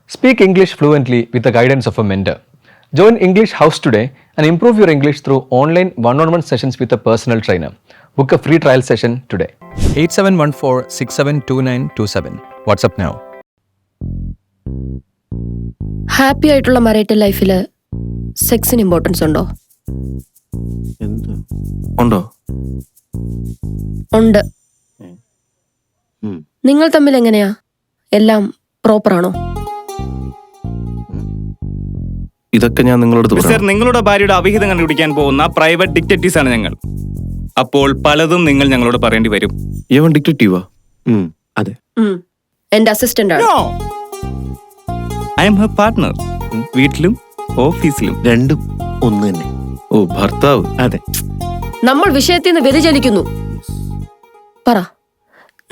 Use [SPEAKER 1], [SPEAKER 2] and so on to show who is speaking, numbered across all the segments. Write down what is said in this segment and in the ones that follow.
[SPEAKER 1] Speak English fluently with the guidance of a mentor. Join English House today and improve your English through online one-on-one sessions with a personal trainer. Book a free trial session today.
[SPEAKER 2] 8714672927. WhatsApp now.
[SPEAKER 3] Happy ആയിട്ടുള്ള marital ലൈഫിൽ സെക്സിന് importance ഉണ്ടോ?
[SPEAKER 4] ഉണ്ടോ?
[SPEAKER 3] ഉണ്ട്. നിങ്ങൾ തമ്മിൽ എങ്ങനെയാ? എല്ലാം proper ആണോ?
[SPEAKER 4] ഇതൊക്കെ ഞാൻ നിങ്ങളോട്
[SPEAKER 5] സർ, നിങ്ങളുടെ ഭാര്യയുടെ അവിഹിതം കണ്ടുപിടിക്കാൻ പോകുന്ന പ്രൈവറ്റ് ഡിറ്റക്റ്റീവ്സ് ആണ് ഞങ്ങൾ. അപ്പോൾ പലതും നിങ്ങൾ ഞങ്ങളോട് പറയേണ്ടി വരും.
[SPEAKER 4] ഇവൻ ഡിറ്റക്റ്റീവാ?
[SPEAKER 5] അതെ.
[SPEAKER 3] എന്റെ അസിസ്റ്റന്റ് ആണ്.
[SPEAKER 5] I M Har partner. വീട്ടിലും ഓഫീസിലും
[SPEAKER 6] രണ്ടും ഒന്ന് തന്നെ.
[SPEAKER 4] ഓ, ഭർത്താവ്.
[SPEAKER 5] അതെ.
[SPEAKER 3] നമ്മൾ വിഷയത്തിൽ നിന്ന് വ്യതിചലിക്കുന്നു. പറ,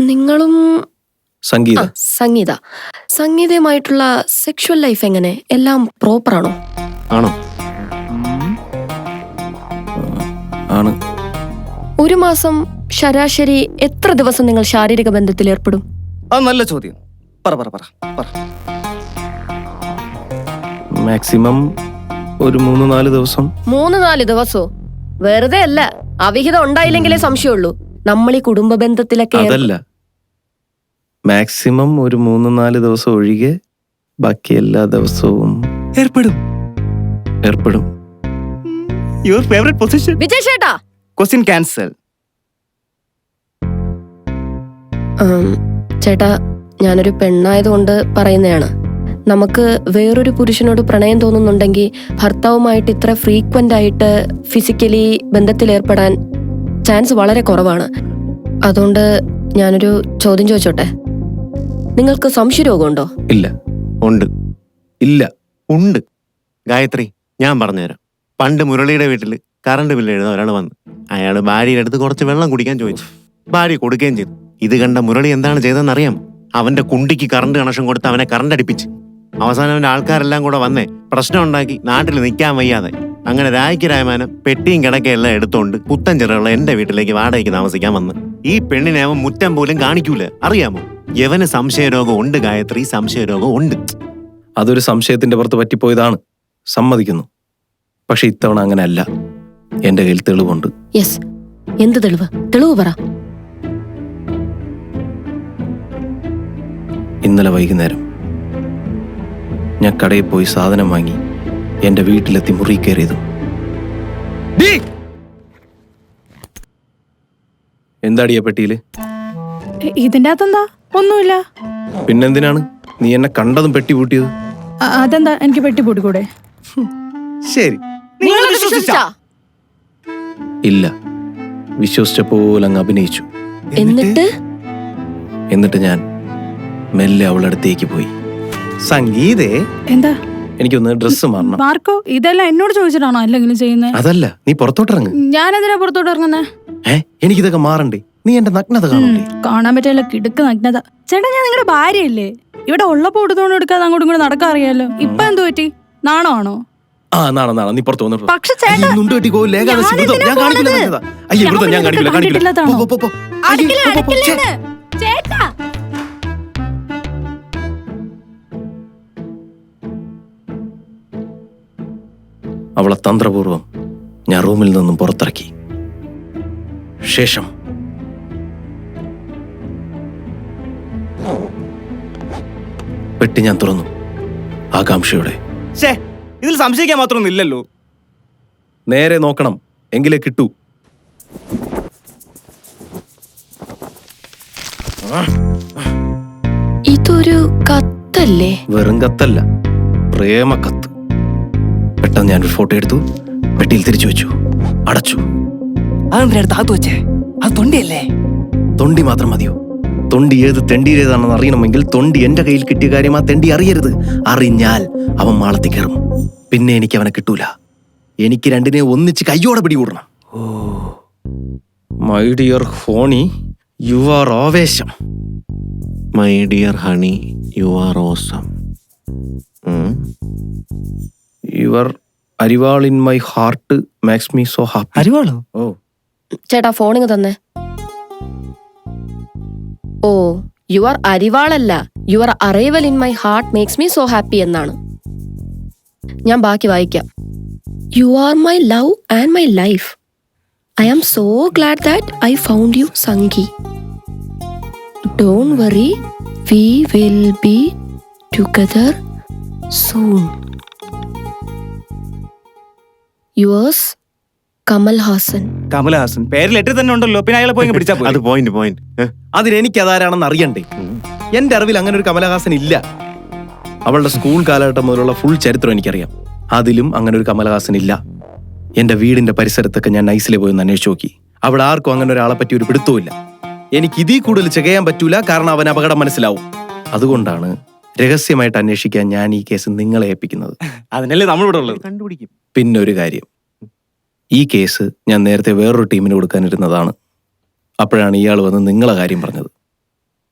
[SPEAKER 3] നിങ്ങളും സംഗീതയുമായിട്ടുള്ള സെക്ഷുവൽ ലൈഫ് എങ്ങനെ? എല്ലാം പ്രോപ്പർ ആണോ?
[SPEAKER 6] ആണോ?
[SPEAKER 4] ആണ്.
[SPEAKER 3] ഒരു മാസം ശരാശരി എത്ര ദിവസം നിങ്ങൾ ശാരീരിക ബന്ധത്തിൽ ഏർപ്പെടും?
[SPEAKER 5] അത് നല്ല ചോദ്യം. പറ.
[SPEAKER 4] മാക്സിമം ഒരു 3-4 ദിവസം.
[SPEAKER 3] 3-4 ദിവസോ? വെറുതെ അല്ല, അവിഹിതം ഉണ്ടായില്ലെങ്കിലേ സംശയമുള്ളൂ. നമ്മൾ ഈ കുടുംബ ബന്ധത്തിലൊക്കെ
[SPEAKER 4] അതല്ല, മാക്സിമം ഒരു 3-4 ദിവസം ഒഴികെ ബാക്കി എല്ലാ ദിവസവും
[SPEAKER 5] ഏർപ്പെടും. Your favourite position?
[SPEAKER 3] വിജയ് ചേട്ടാ,
[SPEAKER 5] ക്വസ്റ്റ്യൻ ക്യാൻസൽ.
[SPEAKER 3] ചേട്ടാ, ഞാനൊരു പെണ്ണായതുകൊണ്ട് പറയുന്നതാണ്. നമുക്ക് വേറൊരു പുരുഷനോട് പ്രണയം തോന്നുന്നുണ്ടെങ്കിൽ ഭർത്താവുമായിട്ട് ഇത്ര ഫ്രീക്വന്റ് ആയിട്ട് ഫിസിക്കലി ബന്ധത്തിൽ ഏർപ്പെടാൻ ചാൻസ് വളരെ കുറവാണ്. അതുകൊണ്ട് ഞാനൊരു ചോദ്യം ചോദിച്ചോട്ടെ, നിങ്ങൾക്ക് സംശയരോഗമുണ്ടോ?
[SPEAKER 4] ഇല്ല.
[SPEAKER 6] ഉണ്ട്.
[SPEAKER 4] ഇല്ല.
[SPEAKER 6] ഉണ്ട്. ഗായത്രി, ഞാൻ പറഞ്ഞുതരാം. പണ്ട് മുരളിയുടെ വീട്ടിൽ കറണ്ട് ബില്ല് എഴുതാൻ ഒരാൾ വന്നു. അയാൾ ഭാര്യയുടെ അടുത്ത് കുറച്ച് വെള്ളം കുടിക്കാൻ ചോദിച്ചു. ഭാര്യ കൊടുക്കുകയും ചെയ്തു. ഇത് കണ്ട മുരളി എന്താണ് ചെയ്തതെന്ന് അറിയാം. അവന്റെ കുണ്ടിക്ക് കറണ്ട് കണക്ഷൻ കൊടുത്ത് അവനെ കറണ്ട് അടിപ്പിച്ച്. അവസാനം അവന്റെ ആൾക്കാരെല്ലാം കൂടെ വന്നേ പ്രശ്നം ഉണ്ടാക്കി നാട്ടിൽ നിൽക്കാൻ വയ്യാതെ. അങ്ങനെ രായ്ക്ക് രായമാനം പെട്ടിയും കിടക്കയെല്ലാം എടുത്തോണ്ട് പുത്തൻ ചിറയുള്ള എന്റെ വീട്ടിലേക്ക് വാടകയ്ക്ക് താമസിക്കാൻ വന്ന്. ഈ പെണ്ണിനെ അവൻ മുറ്റം പോലും കാണിക്കൂല. അറിയാമോ? യവന് സംശയരോഗം ഉണ്ട് ഗായത്രി, സംശയരോഗം ഉണ്ട്.
[SPEAKER 4] അതൊരു സംശയത്തിന്റെ പുറത്ത് പറ്റിപ്പോയതാണ്, സമ്മതിക്കുന്നു. പക്ഷെ ഇത്തവണ അങ്ങനെ അല്ല. എന്റെ കയ്യിൽ തെളിവുണ്ട്.
[SPEAKER 3] യെസ്. എന്ത് തെളിവ്? തെളിവ് പറ.
[SPEAKER 4] ഇന്നലെ വൈകുന്നേരം ഞാൻ കടയിൽ പോയി സാധനം വാങ്ങി എന്റെ വീട്ടിലെത്തി മുറി കയറിയതും. എന്താടിയ പെട്ടിയില്?
[SPEAKER 7] ഇതിന്റെ അകത്തെന്താ? ഒന്നുമില്ല.
[SPEAKER 4] പിന്നെന്തിനാണ് നീ എന്നെ കണ്ടതും പെട്ടി പൂട്ടിയത്?
[SPEAKER 7] അതെന്താ, എനിക്ക് പെട്ടി പൂട്ടിക്കൂടെ?
[SPEAKER 4] ശരി. ഇല്ല, വിശ്വസിച്ച പോലെ അങ്ങ് അഭിനയിച്ചു. എന്നിട്ട് ഞാൻ മെല്ലെ അവളടുത്തേക്ക് പോയി. സംഗീതേ,
[SPEAKER 7] എന്താ?
[SPEAKER 4] എനിക്കൊന്ന് ഡ്രസ്സ് മാറണം.
[SPEAKER 7] മാർക്കോ, ഇതെല്ലാം എന്നോട് ചോദിച്ചിട്ടാണോ അല്ലെങ്കിലും ചെയ്യുന്നത്?
[SPEAKER 4] അതല്ല, നീ പുറത്തോട്ടിറങ്ങ്.
[SPEAKER 7] ഞാനെന്തിനാ പുറത്തോട്ട് ഇറങ്ങുന്നേ?
[SPEAKER 4] എനിക്കിതൊക്കെ മാറണ്ടേ? നീ എന്റെ നഗ്നത കാണണ്ടേ?
[SPEAKER 7] കാണാൻ പറ്റില്ല, കിടുക്ക് നഗ്നത. ചേട്ടാ, ഞാൻ നിങ്ങളുടെ ഭാര്യയല്ലേ? ഇവിടെ ഉള്ളപ്പോ എടുത്തോണ്ട് എടുക്കാതെ അങ്ങോട്ടും ഇങ്ങോട്ട് നടക്കാൻ അറിയാലോ. ഇപ്പൊ എന്ത് പറ്റി? നാണോ ആണോ?
[SPEAKER 4] നാണോ? നീ പുറത്തു വന്നു.
[SPEAKER 7] പക്ഷെ ചേട്ടാ,
[SPEAKER 4] അവളെ തന്ത്രപൂർവം ഞാൻ റൂമിൽ നിന്നും പുറത്തിറക്കി. ശേഷം പെട്ടി ഞാൻ തുറന്നു. ആകാംക്ഷയോടെ.
[SPEAKER 5] ഇതിൽ സംശയിക്കാൻ മാത്രമൊന്നും ഇല്ലല്ലോ.
[SPEAKER 4] നേരെ നോക്കണം, എങ്കിലേ കിട്ടൂ.
[SPEAKER 3] ഇതൊരു കത്തല്ലേ?
[SPEAKER 4] വെറും കത്തല്ല, പ്രേമ കത്ത്. പെട്ടെന്ന് ഞാനൊരു ഫോട്ടോ എടുത്തു, പെട്ടിയിൽ തിരിച്ചു വെച്ചു, അടച്ചു.
[SPEAKER 5] അത് തൊണ്ടിയല്ലേ?
[SPEAKER 4] തൊണ്ടി മാത്രം മതിയോ? തൊണ്ടി ഏത് തെണ്ടിയേതാണെന്ന് അറിയണമെങ്കിൽ തൊണ്ടി എന്റെ കയ്യിൽ കിട്ടിയ കാര്യം ആ തെണ്ടി അറിയരുത്. അറിഞ്ഞാൽ അവൻ മാളത്തിൽ കയറും. പിന്നെ എനിക്ക് അവനെ കിട്ടൂല. എനിക്ക് രണ്ടിനെ ഒന്നിച്ച് കയ്യോടെ പിടികൂടണം. Oh my dear honey, you are ആവേശം.
[SPEAKER 6] My dear honey, you are awesome.
[SPEAKER 4] Your അരിവാൾ in my heart makes me so happy.
[SPEAKER 5] അരിവാളോ?
[SPEAKER 4] ഓ
[SPEAKER 3] ചേട്ടാ, ഫോണിങ് തന്നെ. ഓ, യു ആർ അരിവാളല്ല, your arrival in my heart makes me so happy എന്നാണ്. ഞാൻ ബാക്കി വായിക്കാം. You are my love and my life. I am so glad that I found you സംഗി. Don't worry, we will B together soon. Yours Kamal Haasan.
[SPEAKER 5] Kamalahaasan പേര് letter തന്നെ ഉണ്ടല്ലോ, പിന്നെ അയാളെ പോയി പിടിച്ചാ
[SPEAKER 6] അത് പോയിന്റ്.
[SPEAKER 4] അതിനെനിക്ക് അതാരാണെന്ന് അറിയണ്ടേ? എന്റെ അറിവിൽ അങ്ങനെ ഒരു കമലഹാസൻ ഇല്ല. അവളുടെ സ്കൂൾ കാലഘട്ടം മുതലുള്ള ഫുൾ ചരിത്രം എനിക്കറിയാം. അതിലും അങ്ങനെ ഒരു കമലഹാസൻ ഇല്ല. എന്റെ വീടിന്റെ പരിസരത്തൊക്കെ ഞാൻ നൈസിലെ പോയി ഒന്ന് അന്വേഷിച്ച് നോക്കി. അവിടെ ആർക്കും അങ്ങനെ ഒരാളെ പറ്റി ഒരു പിടുത്തവും. എനിക്ക് ഇതിൽ കൂടുതൽ ചെയ്യാൻ പറ്റൂല, കാരണം അവൻ അപകടം മനസ്സിലാവും. അതുകൊണ്ടാണ് രഹസ്യമായിട്ട് അന്വേഷിക്കാൻ ഞാൻ ഈ കേസ് നിങ്ങളെ ഏൽപ്പിക്കുന്നത്.
[SPEAKER 5] അതിനല്ലേ നമ്മളിവിടെ ഉള്ളത്.
[SPEAKER 6] കണ്ടുപിടിക്കും.
[SPEAKER 4] പിന്നെ ഒരു കാര്യം, ഈ കേസ് ഞാൻ നേരത്തെ വേറൊരു ടീമിന് കൊടുക്കാനിരുന്നതാണ്. അപ്പോഴാണ് ഇയാൾ വന്ന് നിങ്ങളെ കാര്യം പറഞ്ഞത്.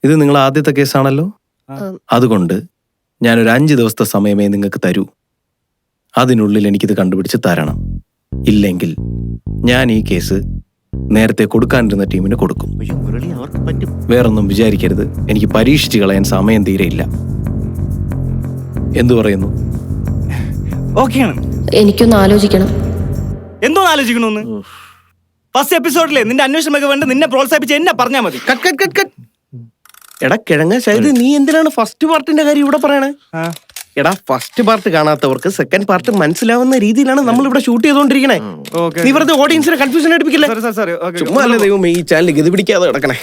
[SPEAKER 4] ഇത് നിങ്ങളെ ആദ്യത്തെ കേസാണല്ലോ. അതുകൊണ്ട് ഞാനൊരു 5 ദിവസത്തെ സമയമേ നിങ്ങൾക്ക് തരൂ. അതിനുള്ളിൽ എനിക്കിത് കണ്ടുപിടിച്ച് തരണം. ഇല്ലെങ്കിൽ ഞാൻ ഈ കേസ് നേരത്തെ കൊടുക്കാനിരുന്ന ടീമിന് കൊടുക്കും.
[SPEAKER 6] അയ്യോ മുരളി, അവർക്ക് പറ്റും.
[SPEAKER 4] വേറൊന്നും വിചാരിക്കരുത്, എനിക്ക് പരീക്ഷിച്ച് കളയാൻ സമയം തീരെയില്ല. എന്തു പറയുന്നു?
[SPEAKER 5] ഓക്കെയാണ്.
[SPEAKER 3] എനിക്കൊന്ന് ആലോചിക്കണം.
[SPEAKER 5] എന്തോന്ന് ആലോചിക്കണോന്ന്? ഫസ്റ്റ് എപ്പിസോഡിലെ നിന്റെ അന്വേഷണമൊക്കെ വേണ്ട നിന്നെ പ്രോത്സാഹിപ്പിച്ച് എന്നെ പറഞ്ഞാ മതി.
[SPEAKER 4] എടാ കിഴങ്ങ ശൈത്, നീ എന്തിനാണ് ഫസ്റ്റ് പാർട്ടിന്റെ കാര്യം ഇവിടെ പറയണേ? എടാ, ഫസ്റ്റ് പാർട്ട് കാണാത്തവർക്ക് സെക്കൻഡ് പാർട്ട് മനസ്സിലാവുന്ന രീതിയിലാണ് നമ്മൾ ഇവിടെ ഷൂട്ട് ചെയ്തോണ്ടിരിക്കണേ. നീ വെറുതെ ഓഡിയൻസിനെ കൺഫ്യൂഷൻ എടുപ്പിക്കില്ലേ? ചുമ്മാ അല്ലേ ദൈവം ഈ ചാനൽ ഗതി പിടിക്കാതെ കിടക്കണേ.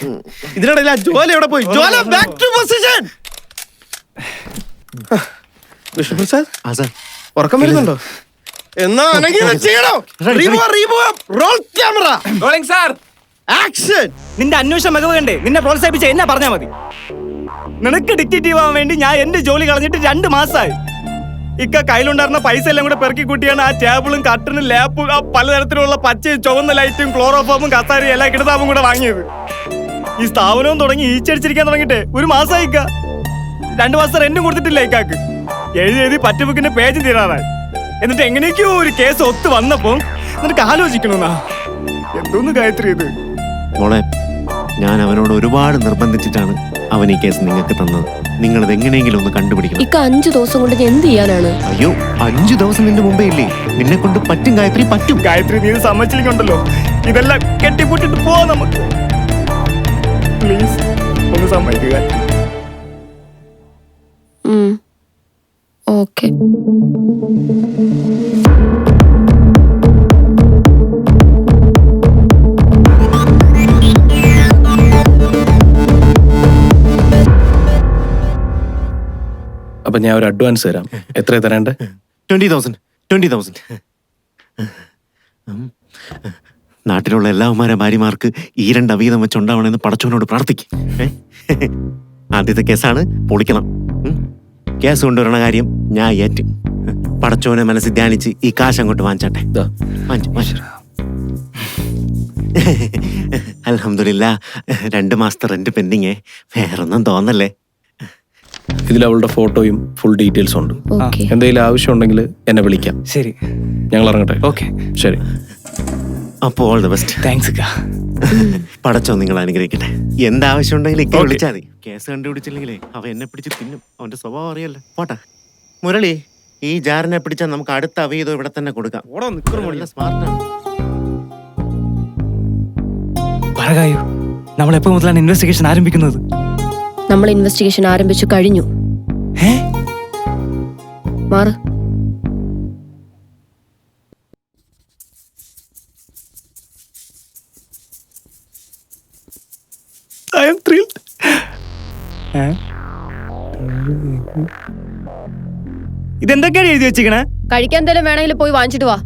[SPEAKER 4] ഇതിനിടയിൽ ജോല എവിടെ പോയി? ജോല ബാക്ക് ടു പൊസിഷൻ. വിഷ്ണുപ്രസാദ്, ഉറക്കം വരുന്നുണ്ടോ? എന്നാ
[SPEAKER 5] നിന്റെ അന്വേഷണം മികവ് കണ്ടേ നിന്നെ പ്രോത്സാഹിപ്പിച്ച എന്നെ പറഞ്ഞാ മതി. നിനക്ക് ഡിക്റ്റേറ്റീവ് ആവാൻ വേണ്ടി ഞാൻ എന്റെ ജോലി കളഞ്ഞിട്ട് 2 മാസമായി. ഇക്ക കയ്യിലുണ്ടായിരുന്ന പൈസ എല്ലാം കൂടെ പെറുക്കി കൂട്ടിയാണ് ആ ടേബിളും കട്ടനും ലാപ്പും ആ പലതരത്തിലുള്ള പച്ചയും ചുവന്ന ലൈറ്റും ക്ലോറോഫോമും കസാരയും എല്ലാ കിടതാമും കൂടെ വാങ്ങിയത്. ഈ സ്ഥാപനവും തുടങ്ങി ഈച്ചടിച്ചിരിക്കാൻ തുടങ്ങിയിട്ട് 1 മാസമായി. ഇക്ക 2 മാസം റെന്റും കൊടുത്തിട്ടില്ല. ഇക്കാക്ക് എഴുതി പറ്റുബുക്കിന്റെ പേജ് തീരാറായി. എന്നിട്ട് എങ്ങനെയൊക്കെയോ ഒരു കേസ് ഒത്തു വന്നപ്പോ നിനക്ക് ആലോചിക്കണമെന്നാ. എന്തോന്ന് ഗായത്രി ഇത്?
[SPEAKER 6] മോളെ, ഞാൻ അവനോട് ഒരുപാട് നിർബന്ധിച്ചിട്ടാണ് അവൻ ഈ കേസ് നിങ്ങൾക്ക് തന്നത്. നിങ്ങൾ ഇത് എങ്ങനെയെങ്കിലും ഒന്ന് കണ്ടുപിടിക്കണം.
[SPEAKER 3] ഇക്ക 5 ദിവസം കൊണ്ട് ഞാൻ എന്ത് ചെയ്യാനാണ്?
[SPEAKER 6] അയ്യോ, 5 ദിവസം നിന്റെ മുമ്പേ ഇല്ലേ? നിന്നെ കൊണ്ട് പറ്റും ഗായത്രി, പറ്റും.
[SPEAKER 5] ഗായത്രി, നീ സമ്മതിച്ചില്ലെങ്കിലുണ്ടല്ലോ ഇതെല്ലാം കെട്ടിപ്പൊട്ടിട്ട് പോവാ നമുക്ക്. പ്ലീസ് ഒന്ന് സമ്മതിക്കുക.
[SPEAKER 3] ഓക്കെ.
[SPEAKER 4] അപ്പൊ ഞാൻ ഒരു അഡ്വാൻസ് തരാം. എത്ര തരേണ്ടത്?
[SPEAKER 6] 20,000. നാട്ടിലുള്ള എല്ലാവന്മാരെ ഭാര്യമാർക്ക് ഈ 2 അവീതം വെച്ചുണ്ടാവണമെന്ന് പടച്ചോനോട് പ്രാർത്ഥിക്കും. ആദ്യത്തെ കേസാണ്, പൊളിക്കണം. കേസ് കൊണ്ടുവരണ കാര്യം ഞാൻ ഏറ്റും. പടച്ചോനെ മനസ്സിൽ ധ്യാനിച്ച് ഈ കാശ് അങ്ങോട്ട് വാങ്ങിച്ചാട്ടെ. അൽഹംദുലില്ലാ, 2 മാസത്തെ റെന്റ് പെൻഡിങ്ങേ. വേറൊന്നും തോന്നല്ലേ.
[SPEAKER 4] ഇതിൽ അവളുടെ ഫോട്ടോയും ഫുൾ ഡീറ്റെയിൽസും ഉണ്ട്.
[SPEAKER 3] ഓക്കെ.
[SPEAKER 4] എന്തെങ്കിലും ആവശ്യം ഉണ്ടെങ്കിൽ എന്നെ വിളിക്കാം.
[SPEAKER 5] ശരി,
[SPEAKER 4] ഞങ്ങൾ ഇറങ്ങട്ടെ.
[SPEAKER 5] ഓക്കെ,
[SPEAKER 4] ശരി.
[SPEAKER 6] അപ്പോ ഓൾ ദ ബെസ്റ്റ്.
[SPEAKER 5] താങ്ക്സ്.
[SPEAKER 6] പടച്ചോ നിങ്ങൾ അനുഗ്രഹിക്കട്ടെ. എന്താവശ്യം ഉണ്ടെങ്കിൽ ഇക്ക വിളിച്ചാൽ മതി. കേസ് കണ്ടുപിടിച്ചില്ലെങ്കിലേ അവൻ എന്നെ പിടിച്ച് തിന്നും. അവന്റെ സ്വഭാവം അറിയല്ലോ. പോട്ടെ മുരളി, ഈ ജാറിനെ പിടിച്ചാൽ നമുക്ക് അടുത്ത അവീതം ഇവിടെ തന്നെ കൊടുക്കാം. സ്മാർട്ടാണ്.
[SPEAKER 5] പറകായോ, നമ്മൾ എപ്പോ മുതലാണ് ഇൻവെസ്റ്റിഗേഷൻ ആരംഭിക്കുന്നത്?
[SPEAKER 3] നമ്മൾ ഇൻവെസ്റ്റിഗേഷൻ ആരംഭിച്ചു കഴിഞ്ഞു. മാറ്.
[SPEAKER 5] I am thrilled. ഇതെന്തൊക്കെയാണ് എഴുതി വെച്ചിരിക്കണേ?
[SPEAKER 3] കഴിക്കാൻ എന്തെങ്കിലും വേണമെങ്കിൽ പോയി വാങ്ങിച്ചിട്ട് വാ.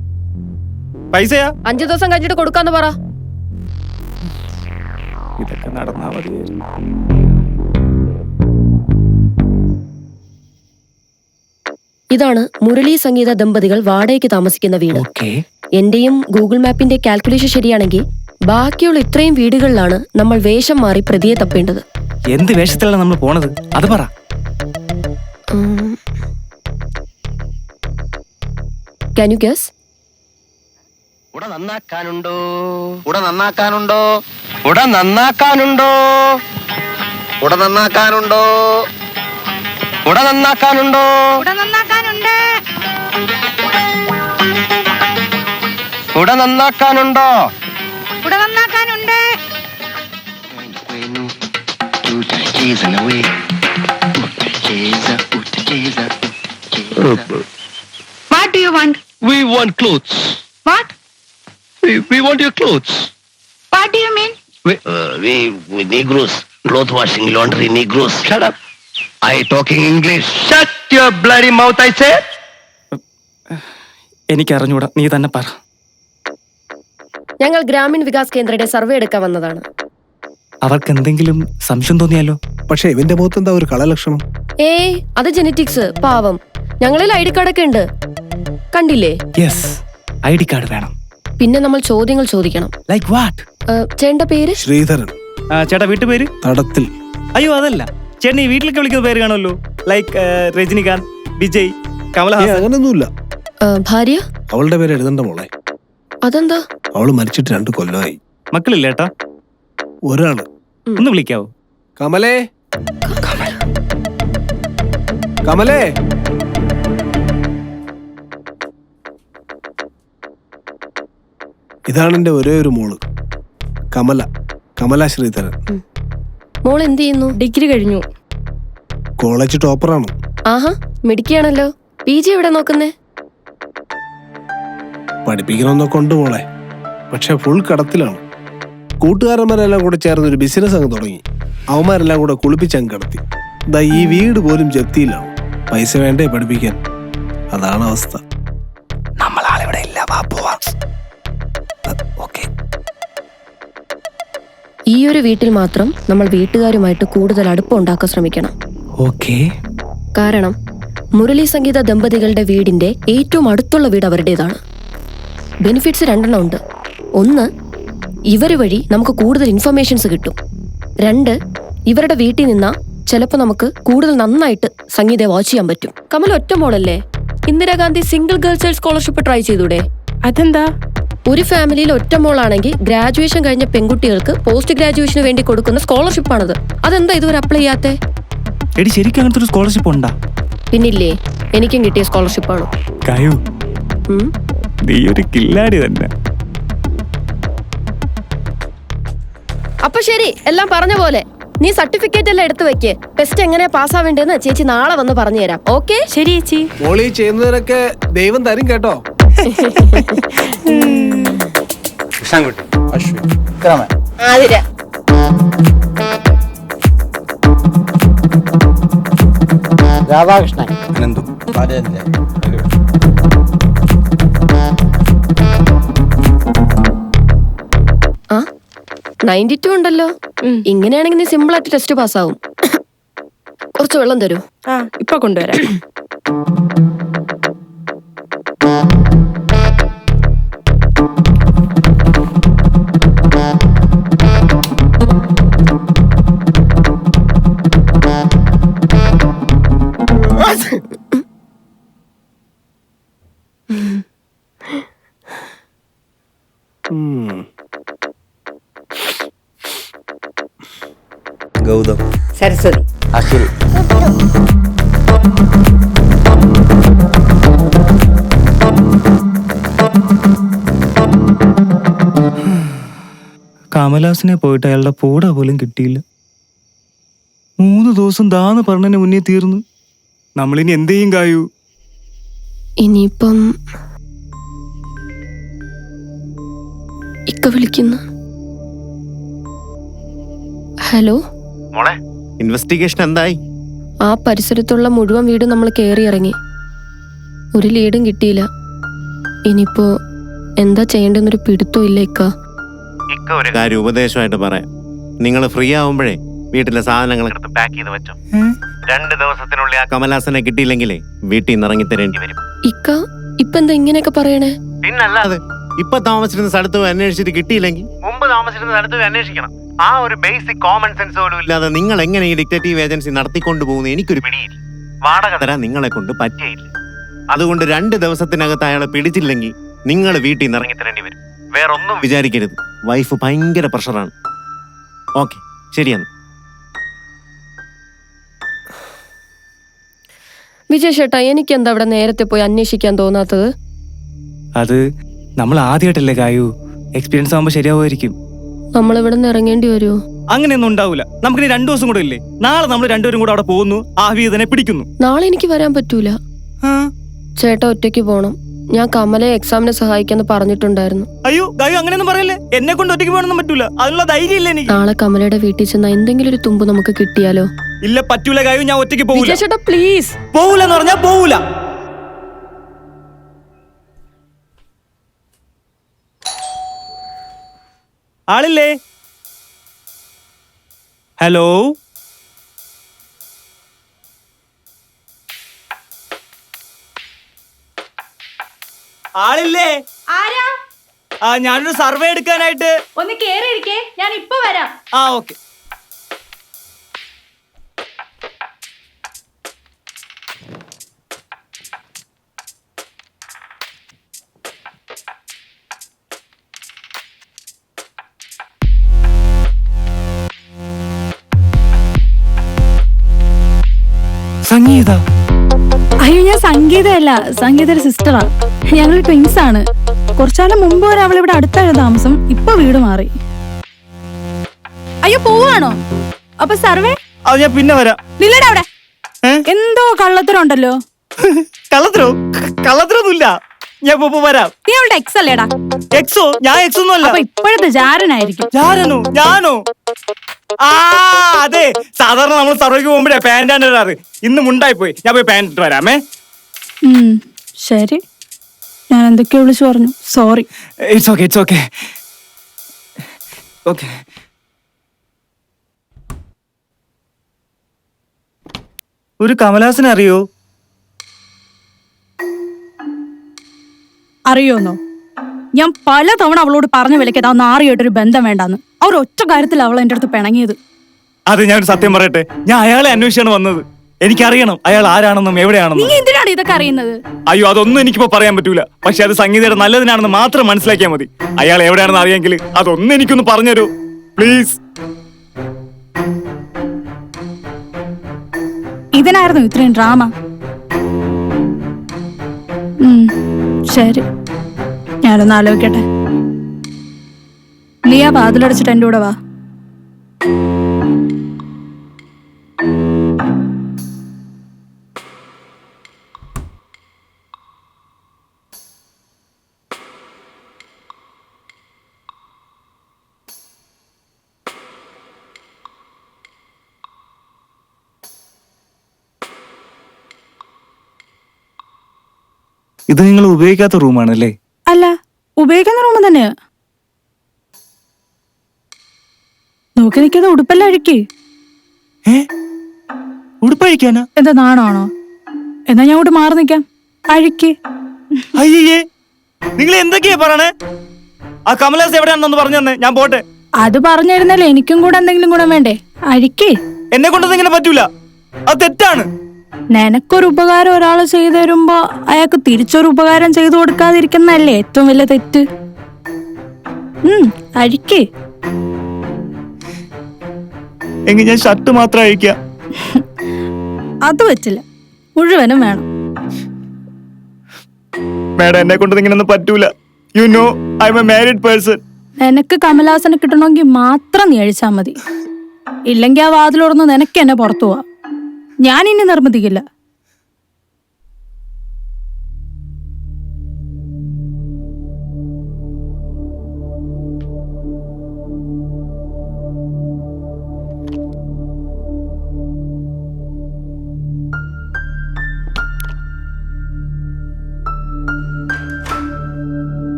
[SPEAKER 5] പൈസയാ?
[SPEAKER 3] 5 ദിവസം കഴിഞ്ഞിട്ട് കൊടുക്കാന്ന് പറ.
[SPEAKER 5] ഇതൊക്കെ നടന്നാ മതി.
[SPEAKER 3] ഇതാണ് മുരളി സംഗീത ദമ്പതികൾ വാടകയ്ക്ക് താമസിക്കുന്ന വീട്. എന്റെയും ഗൂഗിൾ മാപ്പിന്റെ കാൽക്കുലേഷൻ ശരിയാണെങ്കിൽ ബാക്കിയുള്ള ഇത്രയും വീടുകളിലാണ് നമ്മൾ വേഷം മാറി പ്രതിയെ തപ്പേണ്ടത്.
[SPEAKER 5] എന്ത് വേഷത്തിലാണ് നമ്മൾ പോണത്? അത് പറ.
[SPEAKER 3] Can you guess?
[SPEAKER 8] ഉട നന്നാക്കാനുണ്ടോ? ഉട നന്നാക്കാനുണ്ടോ? ഉട നന്നാക്കാനുണ്ടോ? ഉട നന്നാക്കാനുണ്ടോ? കുട നന്നാക്കാനുണ്ടോ?
[SPEAKER 9] കുട നന്നാക്കാനുണ്ട്.
[SPEAKER 8] കുട നന്നാക്കാനുണ്ടോ?
[SPEAKER 9] കുട നന്നാക്കാനുണ്ട്. What do you want?
[SPEAKER 8] We want clothes.
[SPEAKER 9] What?
[SPEAKER 8] We want your clothes.
[SPEAKER 9] What do you mean?
[SPEAKER 8] We Negroes. Cloth washing, laundry, Negroes. Shut up. I talking English. Shut your bloody mouth, I said.
[SPEAKER 5] എനിക്കറിഞ്ഞൂടാ, നീ തന്നെ പറ.
[SPEAKER 3] ഞങ്ങൾ Gramin Vikas കേന്ദ്രയുടെ survey എടുക്കാൻ വന്നതാണ്.
[SPEAKER 5] അവർക്ക് എന്തെങ്കിലും സംശയം തോന്നിയാലോ?
[SPEAKER 10] പക്ഷെ ഇവന്റെ മുഖത്ത് എന്താ ഒരു കളലക്ഷണം?
[SPEAKER 3] ഏയ് അത് ജെനറ്റിക്സ്, പാവം. ഞങ്ങളിൽ ID കാർഡൊക്കെ ഉണ്ട്, കണ്ടില്ലേ?
[SPEAKER 5] യെസ്, ID കാർഡ് വേണം.
[SPEAKER 3] പിന്നെ നമ്മൾ ചോദ്യങ്ങൾ ചോദിക്കണം.
[SPEAKER 5] Like what?
[SPEAKER 3] ചേട്ടന്റെ പേര്?
[SPEAKER 10] ശ്രീധരൻ.
[SPEAKER 5] ചേട്ടാ വീട്ടുപേര്?
[SPEAKER 10] തടത്തിൽ.
[SPEAKER 5] അയ്യോ അതല്ല, ചേട്ടൻ ഈ വീട്ടിലൊക്കെ വിളിക്കുന്ന പേര് കാണുമല്ലോ. ലൈക്ക് രജനികാന്ത്, വിജയ്, കമലഹാസൻ.
[SPEAKER 10] അങ്ങനൊന്നുമില്ല.
[SPEAKER 3] ഭാര്യ?
[SPEAKER 10] അവളുടെ പേര് എഴുതണ്ട മോളെ.
[SPEAKER 3] അതെന്താ?
[SPEAKER 10] അവള് മരിച്ചിട്ട് 2 കൊല്ലമായി.
[SPEAKER 5] മക്കളില്ല ഏട്ടാ?
[SPEAKER 10] ഒരാള്.
[SPEAKER 5] ഒന്ന് വിളിക്കാവോ?
[SPEAKER 10] കമലേ, കമലേ. ഇതാണ് എന്റെ ഒരേ ഒരു മോള്, കമല ശ്രീധരൻ.
[SPEAKER 3] മോൾ എന്ത് ചെയ്യുന്നു?
[SPEAKER 7] ഡിഗ്രി കഴിഞ്ഞു.
[SPEAKER 10] കോളേജ് ടോപ്പറാണ്.
[SPEAKER 3] ആഹാ, മിടുക്കിയാണല്ലോ. PG എവിടെ നോക്കുന്നേ?
[SPEAKER 10] പഠിപ്പിക്കണമെന്നൊക്കെ ഉണ്ട് മോളെ, പക്ഷെ ഫുൾ കടത്തിലാണ്. കൂട്ടുകാരന്മാരെല്ലാം കൂടെ ചേർന്ന് ഒരു ബിസിനസ് അങ്ങ് തുടങ്ങി. അവന്മാരെല്ലാം കൂടെ കുളിപ്പിച്ചങ്ങ് കടത്തി. ദാ ഈ വീട് പോലും ജപ്തിയിലാണ്. പൈസ വേണ്ടേ പഠിപ്പിക്കാൻ? അതാണ് അവസ്ഥ.
[SPEAKER 5] നമ്മളാളിവിടെ ഇല്ല, വാ പോവാം.
[SPEAKER 10] ഓക്കെ.
[SPEAKER 3] ഈ ഒരു വീട്ടിൽ മാത്രം നമ്മൾ വീട്ടുകാരുമായിട്ട് കൂടുതൽ അടുപ്പം ഉണ്ടാക്കാൻ ശ്രമിക്കണം.
[SPEAKER 5] ഓക്കെ.
[SPEAKER 3] കാരണം മുരളി സംഗീത ദമ്പതികളുടെ വീടിന്റെ ഏറ്റവും അടുത്തുള്ള വീട് അവരുടേതാണ്. ബെനിഫിറ്റ്സ് 2 ഉണ്ട്. 1, ഇവര് വഴി നമുക്ക് കൂടുതൽ ഇൻഫർമേഷൻസ് കിട്ടും. 2, ഇവരുടെ വീട്ടിൽ നിന്നാ ചിലപ്പോൾ നമുക്ക് കൂടുതൽ നന്നായിട്ട് സംഗീതം വാച്ച് ചെയ്യാൻ പറ്റും. കമൽ ഒറ്റ മോളല്ലേ? Indira Gandhi single girl child scholarship try ചെയ്തൂടെ?
[SPEAKER 7] അതെന്താ?
[SPEAKER 3] ഒരു ഫാമിലിയിൽ ഒറ്റ മോളാണെങ്കിൽ ഗ്രാജുവേഷൻ കഴിഞ്ഞ പെൺകുട്ടികൾക്ക് പോസ്റ്റ് ഗ്രാജുവേഷന് വേണ്ടി കൊടുക്കുന്ന സ്കോളർഷിപ്പാണത്. അതെന്താ ഇതുവരെ അപ്ലൈ ചെയ്യാത്തെ?
[SPEAKER 5] എടി ശരിക്കും അങ്ങനത്തെ ഒരു സ്കോളർഷിപ്പ് ഉണ്ടാ?
[SPEAKER 3] പിന്നില്ലേ, എനിക്കും കിട്ടിയ സ്കോളർഷിപ്പാണ്.
[SPEAKER 5] കായു, നീ ഒരു കില്ലാടി തന്നെ.
[SPEAKER 3] അപ്പൊ ശരി, എല്ലാം പറഞ്ഞ പോലെ നീ സർട്ടിഫിക്കറ്റ് എല്ലാം എടുത്തു വെക്ക്. ടെസ്റ്റ് എങ്ങനെയാ പാസ്സാവേണ്ടതെന്ന് ചേച്ചി നാളെ വന്ന് പറഞ്ഞു തരാം. ഓക്കെ?
[SPEAKER 7] ശരി ചേച്ചി.
[SPEAKER 10] മോളി ചെയ്യുന്നതിനൊക്കെ ദൈവം തരും കേട്ടോ.
[SPEAKER 3] ആതിര.
[SPEAKER 8] രാധാകൃഷ്ണൻ.
[SPEAKER 10] അനന്തു.
[SPEAKER 3] ആ 92 ഉണ്ടല്ലോ. ഇങ്ങനെയാണെങ്കിൽ നീ സിമ്പിൾ ആയിട്ട് ടെസ്റ്റ് പാസ്സാവും. കുറച്ച് വെള്ളം തരൂ.
[SPEAKER 7] ഇപ്പൊ കൊണ്ടുവരാം.
[SPEAKER 10] ഗൗതം.
[SPEAKER 8] സരസ്വതി. അശ്വിനി.
[SPEAKER 5] കമലഹാസനെ പോയിട്ട് അയാളുടെ പൂട പോലും കിട്ടിയില്ല. 3 ദിവസം ദാന്ന് പറഞ്ഞതിന് മുന്നേ തീർന്നു. നമ്മളിനി എന്ത് ചെയ്യും കായു?
[SPEAKER 3] ഇനിയിപ്പം ഇക്ക വിളിക്കുന്നു. ഹലോ.
[SPEAKER 6] മോളെ, ഇൻവെസ്റ്റിഗേഷൻ എന്തായി?
[SPEAKER 3] ആ പരിസരത്തുള്ള മുഴുവൻ വീടും നമ്മൾ കയറി ഇറങ്ങി. ഒരു ലീഡും കിട്ടിയില്ല. ഇനിയിപ്പോ എന്താ ചെയ്യേണ്ടെന്നൊരു പിടുത്തം ഇല്ല ഇക്ക.
[SPEAKER 6] ഒരു കാര്യം ഉപദേശമായിട്ട് പറയാം. നിങ്ങൾ ഫ്രീ ആവുമ്പോഴേ വീട്ടിലെ സാധനങ്ങൾ എടുത്ത് പാക്ക് ചെയ്ത് വെച്ചോ. 2 ദിവസത്തിനുള്ളിൽ ആ കമലഹാസനെ കിട്ടിയില്ലെങ്കിലേ വീട്ടിൽ നിന്ന് ഇറങ്ങി തരേണ്ടി വരും.
[SPEAKER 3] ഇക്ക ഇപ്പൊ എന്താ ഇങ്ങനെയൊക്കെ പറയണേ?
[SPEAKER 6] പിന്നല്ലാതെ, ഇപ്പൊ താമസിച്ചിരുന്ന സ്ഥലത്ത് പോയി അന്വേഷിച്ചിട്ട് കിട്ടിയില്ലെങ്കിൽ മുമ്പ് താമസിച്ചിരുന്ന സ്ഥലത്ത് പോയി അന്വേഷിക്കണം. ആ ഒരു ബേസിക് കോമൺ സെൻസ് പോലും ഇല്ലാതെ നിങ്ങൾ എങ്ങനെ ഈ ഡിറ്റക്റ്റീവ് ഏജൻസി നടത്തിക്കൊണ്ടു പോകുന്നത് എനിക്കൊരു പിടിയില്ല. വാടക തരാൻ നിങ്ങളെ കൊണ്ട് പറ്റിയില്ല. അതുകൊണ്ട് 2 ദിവസത്തിനകത്ത് അയാളെ പിടിച്ചില്ലെങ്കിൽ നിങ്ങൾ വീട്ടിൽ നിന്ന് ഇറങ്ങി തരേണ്ടി വരും. വേറൊന്നും വിചാരിക്കരുത്. വൈഫ് ഭയങ്കര പ്രഷറാണ്. ഓക്കെ, ശരിയെന്ന്.
[SPEAKER 3] വിജയ് ചേട്ടാ, എനിക്ക് എന്താ അവിടെ നേരത്തെ പോയി അന്വേഷിക്കാൻ തോന്നാത്തത്?
[SPEAKER 5] അത് നമ്മൾ ആദ്യമായിട്ടല്ലേ കായു, എക്സ്പീരിയൻസ് ആകുമ്പോ ശരിയാവുമായിരിക്കും.
[SPEAKER 3] നമ്മൾ ഇവിടെ നിന്ന് ഇറങ്ങേണ്ടി വരുമോ?
[SPEAKER 5] അങ്ങനെയൊന്നും ഉണ്ടാവില്ല. നമുക്കിനി 2 ദിവസം കൂടെ ഇല്ലേ? നാളെ നമ്മൾ രണ്ടുപേരും കൂടെ അവിടെ പോകുന്നു, ആ വീതനെ പിടിക്കുന്നു.
[SPEAKER 3] നാളെ എനിക്ക് വരാൻ പറ്റൂല. ചേട്ടാ ഒറ്റയ്ക്ക് പോണം. ഞാൻ കമലയെ എക്സാമിനെ സഹായിക്കാന്ന് പറഞ്ഞിട്ടുണ്ടായിരുന്നു.
[SPEAKER 5] അയ്യോ ഗായു, അങ്ങനെയൊന്നും പറയല്ലേ. എന്നെ കൊണ്ട് ഒറ്റയ്ക്ക് പോകണമെന്നും പറ്റൂല. അതിനുള്ള ധൈര്യം ഇല്ല എനിക്ക്.
[SPEAKER 3] നാളെ കമലയുടെ വീട്ടിൽ ചെന്ന എന്തെങ്കിലും ഒരു തുമ്പ് നമുക്ക് കിട്ടിയാലോ?
[SPEAKER 5] ഇല്ല, പറ്റൂല ഗായു, ഞാൻ ഒറ്റയ്ക്ക് പോകൂല.
[SPEAKER 3] വിജയ് ചേട്ടാ പ്ലീസ്.
[SPEAKER 5] പോകൂലെന്ന് പറഞ്ഞാ പോകൂല. ആളില്ലേ? ഹലോ, ആളില്ലേ?
[SPEAKER 7] ആരാ?
[SPEAKER 5] ഞാനൊരു സർവേ എടുക്കാനായിട്ട്.
[SPEAKER 7] ഒന്ന് കേറിയിരിക്കേ, ഞാൻ ഇപ്പൊ വരാം.
[SPEAKER 5] ഓക്കെ. സംഗീത?
[SPEAKER 7] അയ്യോ, ഞാൻ സംഗീതയല്ല, സംഗീതയുടെ സിസ്റ്ററാ. ഞങ്ങൾ ട്വിൻസ് ആണ്. കുറച്ചാലും മുമ്പ് വരെ അവൾ ഇവിടെ അടുത്തായിരുന്നു താമസം. ഇപ്പൊ വീട് മാറി. അയ്യോ, പോവാണോ? അപ്പൊ സർവേ?
[SPEAKER 5] അത് ഞാൻ പിന്നെ വരാം.
[SPEAKER 7] നില്ലടാ അവിടെ. എന്തോ കള്ളത്തരമുണ്ടല്ലോ.
[SPEAKER 5] കള്ളത്തരൊന്നുമില്ല. ഞാൻ വരാം.
[SPEAKER 7] നീ അവളുടെ എക്സ് അല്ലേടാ?
[SPEAKER 5] എക്സോ? ഞാൻ എക്സ് ഒന്നും അല്ല.
[SPEAKER 7] അപ്പൊ ഇപ്പോഴത്തെ ജാരനായിരിക്കും.
[SPEAKER 5] ജാരനോ? ഞാനോ? അതെ, സാധാരണ നമ്മൾ സർവേക്ക് പോകുമ്പോഴേ പാന്റാണ് ഇടാറ്. ഇന്ന് മുണ്ടായി പോയി. ഞാൻ പോയി പാന്റ് ഇട്ട് വരാമേ.
[SPEAKER 7] ശരി, ഞാൻ എന്തൊക്കെയോ വിളിച്ചു പറഞ്ഞു. Sorry.
[SPEAKER 5] It's okay, it's okay. Okay. ഒരു കമലഹാസനെ അറിയോ?
[SPEAKER 7] അറിയോന്നോ? ഞാൻ പല തവണ അവളോട് പറഞ്ഞ വിലക്കത് ആ നാറിയായിട്ടൊരു ബന്ധം വേണ്ടാന്ന്. അവർ ഒറ്റ കാര്യത്തിൽ അവൾ എന്റെ അടുത്ത് പിണങ്ങിയത്.
[SPEAKER 5] അത് ഞാനൊരു സത്യം പറയട്ടെ, ഞാൻ അയാളെ അന്വേഷിച്ചാണ് വന്നത്. എനിക്കറിയണം അയാൾ ആരാണെന്നും എവിടെയാണെന്നും.
[SPEAKER 7] നീ എന്തിനാണ് ഇതൊക്കെ അറിയുന്നത്?
[SPEAKER 5] അയ്യോ, അതൊന്നും എനിക്കിപ്പോ പറയാൻ പറ്റൂല. പക്ഷെ അത് സംഗീതയുടെ നല്ലതിനാണെന്ന് മാത്രം മനസ്സിലാക്കിയാൽ മതി. അയാൾ എവിടെയാണെന്ന് അറിയാമെങ്കിൽ അതൊന്നും എനിക്കൊന്ന് പറഞ്ഞുതരൂ പ്ലീസ്.
[SPEAKER 7] ഇതിനായിരുന്നു ഇത്രയും ഡ്രാമ? ശരി, ഞാനൊന്ന് ആലോചിക്കട്ടെ. നീ ആ വാതിലടച്ചിട്ട് എന്റെ കൂടെ വാ.
[SPEAKER 5] ഇത് നിങ്ങൾ ഉപയോഗിക്കാത്ത റൂമാണല്ലേ?
[SPEAKER 7] അല്ല, ഉപയോഗിക്കുന്ന റൂം തന്നെയാ. നോക്കി നിൽക്കാതെ ഉടുപ്പെല്ലാം അഴിക്ക്.
[SPEAKER 5] ഉടുപ്പഴിക്കാനാ?
[SPEAKER 7] എന്താ നാണാണോ? എന്നാ ഞാൻ അങ്ങോട്ട് മാറി നിൽക്കാം. അഴിക്ക്.
[SPEAKER 5] അയ്യേ, നിങ്ങൾ എന്തൊക്കെയാ പറയണേ? ആ കമലഹാസ് എവിടെയാണെന്നൊന്ന് പറഞ്ഞു തന്നെ, ഞാൻ പോട്ടെ.
[SPEAKER 7] അത് പറഞ്ഞിരുന്നല്ലേ എനിക്കും കൂടെ എന്തെങ്കിലും ഗുണം വേണ്ടേ? അഴിക്ക്.
[SPEAKER 5] എന്നെ കൊണ്ടൊന്നും ഇങ്ങനെ പറ്റൂല, അത് തെറ്റാണ്.
[SPEAKER 7] നിനക്കൊരു ഉപകാരം ഒരാൾ ചെയ്തു തരുമ്പോ അയാൾക്ക് തിരിച്ചൊരു ഉപകാരം ചെയ്തു കൊടുക്കാതിരിക്കുന്നല്ലേ ഏറ്റവും വലിയ തെറ്റ്. അഴിക്ക്.
[SPEAKER 5] എങ്കിൽ ഞാൻ ഷർട്ട് മാത്രം അഴിക്കാം.
[SPEAKER 7] അത് പറ്റില്ല, മുഴുവനും വേണം.
[SPEAKER 5] മേഡം, എന്നെ കൊണ്ട് ഇങ്ങനൊന്നും പറ്റൂല. You know I M A married person.
[SPEAKER 7] നിനക്ക് കമലഹാസനെ കിട്ടണമെങ്കിൽ മാത്രം നീ അഴിച്ചാ മതി. ഇല്ലെങ്കിൽ ആ വാതിലോടന്ന് നിനക്ക് എന്നെ പുറത്തു പോവാ. ഞാൻ ഇനി നിർബന്ധിക്കില്ല.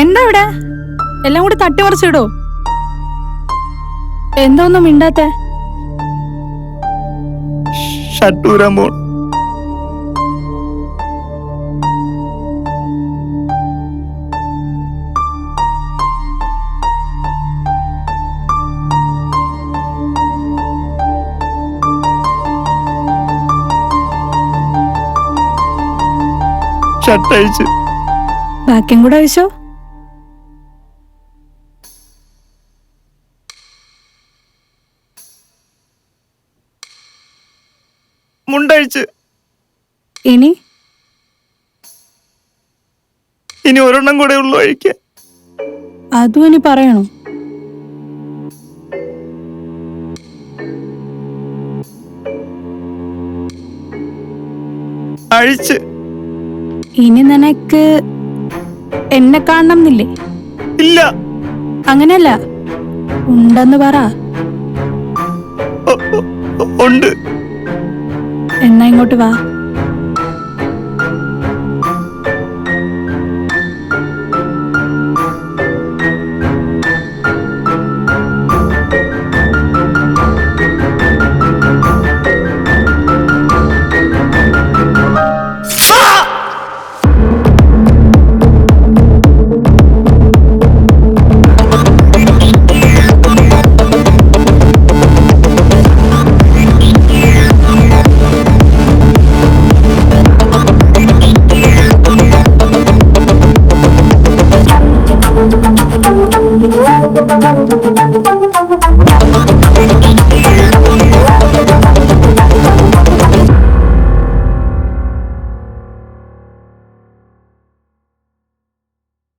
[SPEAKER 7] എന്താ ഇവിടെ എല്ലാം കൂടി തട്ടിമറിച്ചിടോ? എന്താ ഒന്നും മിണ്ടാത്തെ?
[SPEAKER 5] ഷർട്ട് ഊരാൻ പോണം. ഷർട്ടഴിച്ച്.
[SPEAKER 7] ബാക്കിയും കൂടെ അഴിച്ചോ.
[SPEAKER 5] മുണ്ടഴിച്ച്.
[SPEAKER 7] ഇനി
[SPEAKER 5] ഒരെണ്ണം കൂടെ ഉള്ളു അഴിക്കാൻ.
[SPEAKER 7] അതും ഇനി പറയണോ?
[SPEAKER 5] അഴിച്ച്.
[SPEAKER 7] ഇനി നിനക്ക് എന്നെ കാണണം എന്നില്ലേ?
[SPEAKER 5] ഇല്ല.
[SPEAKER 7] അങ്ങനെയല്ല, ഉണ്ടെന്ന് പറ.
[SPEAKER 5] ഉണ്ട്.
[SPEAKER 7] എന്നാ ഇങ്ങോട്ട് വാ.